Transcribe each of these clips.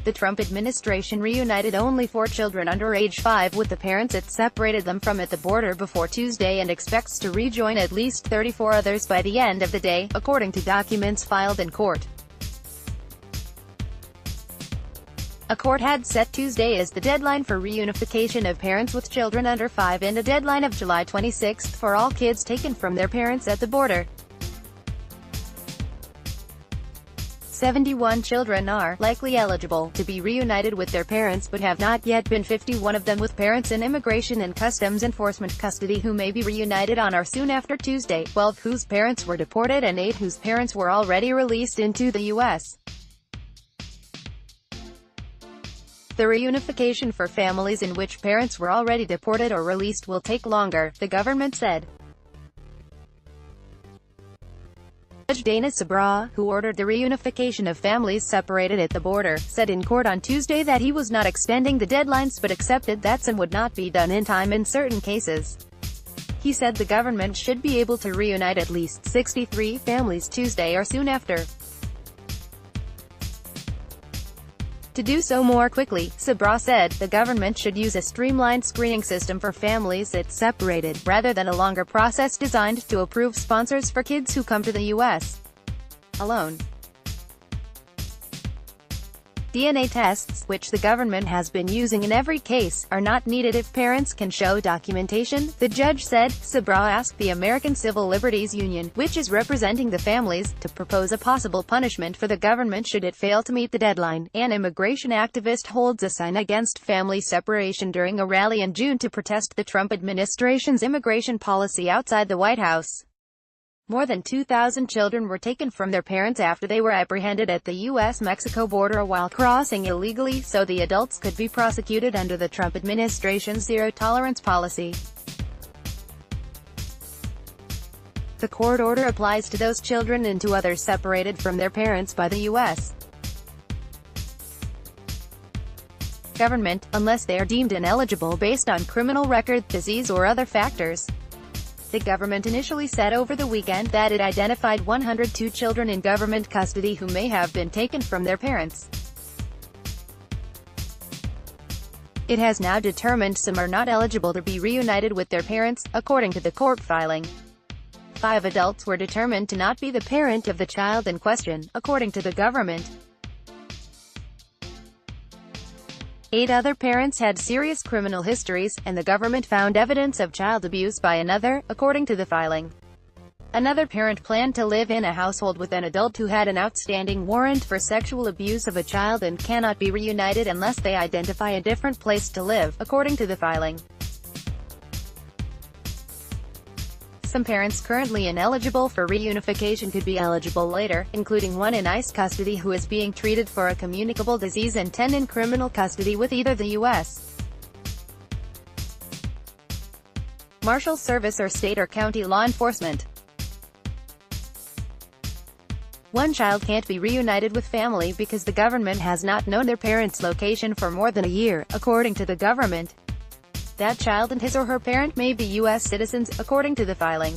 The Trump administration reunited only 4 children under age 5 with the parents it separated them from at the border before Tuesday and expects to rejoin at least 34 others by the end of the day, according to documents filed in court. A court had set Tuesday as the deadline for reunification of parents with children under 5 and a deadline of July 26 for all kids taken from their parents at the border. 71 children are likely eligible to be reunited with their parents but have not yet been 51 of them with parents in Immigration and Customs Enforcement custody who may be reunited on or soon after Tuesday, 12 whose parents were deported and 8 whose parents were already released into the U.S. The reunification for families in which parents were already deported or released will take longer, the government said. Judge Dana Sabra, who ordered the reunification of families separated at the border, said in court on Tuesday that he was not extending the deadlines but accepted that some would not be done in time in certain cases. He said the government should be able to reunite at least 63 families Tuesday or soon after. To do so more quickly, Sabra said, the government should use a streamlined screening system for families it separated, rather than a longer process designed to approve sponsors for kids who come to the U.S. alone. DNA tests, which the government has been using in every case, are not needed if parents can show documentation, the judge said. Sabra asked the American Civil Liberties Union, which is representing the families, to propose a possible punishment for the government should it fail to meet the deadline. An immigration activist holds a sign against family separation during a rally in June to protest the Trump administration's immigration policy outside the White House. More than 2,000 children were taken from their parents after they were apprehended at the U.S.-Mexico border while crossing illegally, so the adults could be prosecuted under the Trump administration's zero-tolerance policy. The court order applies to those children and to others separated from their parents by the U.S. government, unless they are deemed ineligible based on criminal record, disease or other factors. The government initially said over the weekend that it identified 102 children in government custody who may have been taken from their parents. It has now determined some are not eligible to be reunited with their parents, according to the court filing. 5 adults were determined to not be the parent of the child in question, according to the government. 8 other parents had serious criminal histories, and the government found evidence of child abuse by another, according to the filing. Another parent planned to live in a household with an adult who had an outstanding warrant for sexual abuse of a child and cannot be reunited unless they identify a different place to live, according to the filing. Some parents currently ineligible for reunification could be eligible later, including 1 in ICE custody who is being treated for a communicable disease and 10 in criminal custody with either the U.S. Marshal Service or state or county law enforcement. 1 child can't be reunited with family because the government has not known their parents' location for more than a year, according to the government. That child and his or her parent may be U.S. citizens, according to the filing.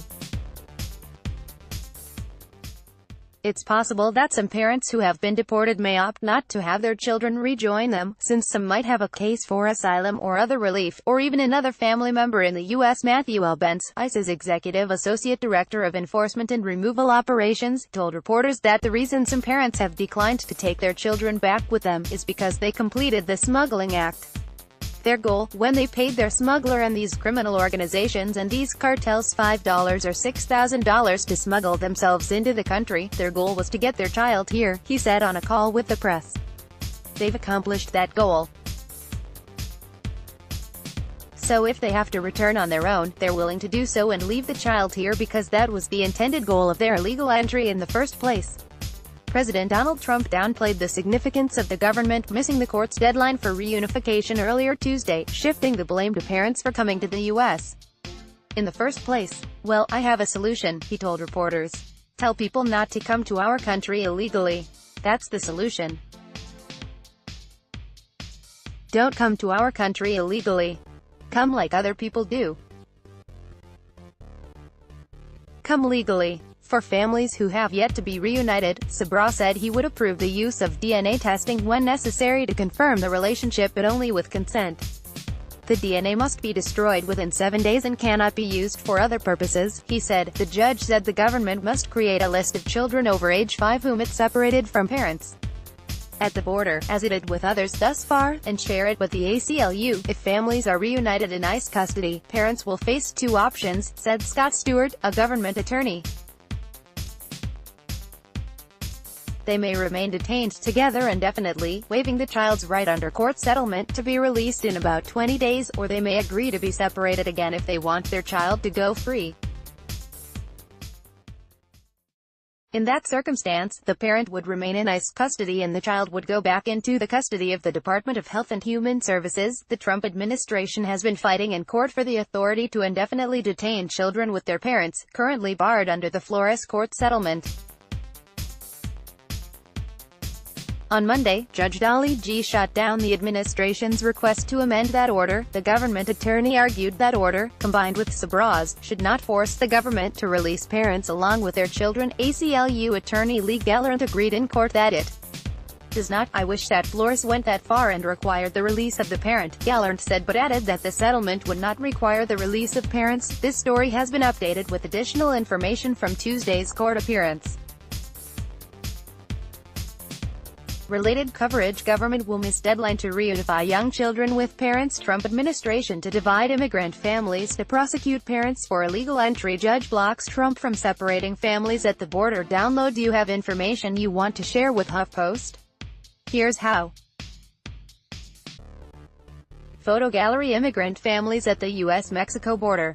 It's possible that some parents who have been deported may opt not to have their children rejoin them, since some might have a case for asylum or other relief, or even another family member in the U.S. Matthew L. Bentz, ICE's Executive Associate Director of Enforcement and Removal Operations, told reporters that the reason some parents have declined to take their children back with them is because they completed the smuggling act. Their goal, when they paid their smuggler and these criminal organizations and these cartels $5 or $6,000 to smuggle themselves into the country, their goal was to get their child here, he said on a call with the press. They've accomplished that goal. So if they have to return on their own, they're willing to do so and leave the child here because that was the intended goal of their illegal entry in the first place. President Donald Trump downplayed the significance of the government missing the court's deadline for reunification earlier Tuesday, shifting the blame to parents for coming to the U.S. in the first place. Well, I have a solution, he told reporters. Tell people not to come to our country illegally. That's the solution. Don't come to our country illegally. Come like other people do. Come legally. For families who have yet to be reunited, Sabra said he would approve the use of DNA testing when necessary to confirm the relationship, but only with consent. The DNA must be destroyed within 7 days and cannot be used for other purposes, he said. The judge said the government must create a list of children over age 5 whom it separated from parents at the border, as it did with others thus far, and share it with the ACLU. If families are reunited in ICE custody, parents will face 2 options, said Scott Stewart, a government attorney. They may remain detained together indefinitely, waiving the child's right under court settlement to be released in about 20 days, or they may agree to be separated again if they want their child to go free. In that circumstance, the parent would remain in ICE custody and the child would go back into the custody of the Department of Health and Human Services. The Trump administration has been fighting in court for the authority to indefinitely detain children with their parents, currently barred under the Flores court settlement. On Monday, Judge Dolly G. shot down the administration's request to amend that order. The government attorney argued that order, combined with Sabra's, should not force the government to release parents along with their children. ACLU attorney Lee Gallant agreed in court that it does not. I wish that Flores went that far and required the release of the parent, Gallant said, but added that the settlement would not require the release of parents. This story has been updated with additional information from Tuesday's court appearance. Related coverage: government will miss deadline to reunify young children with parents. Trump administration to divide immigrant families to prosecute parents for illegal entry. Judge blocks Trump from separating families at the border. Download. Do you have information you want to share with HuffPost? Here's how. Photo gallery: immigrant families at the U.S.-Mexico border.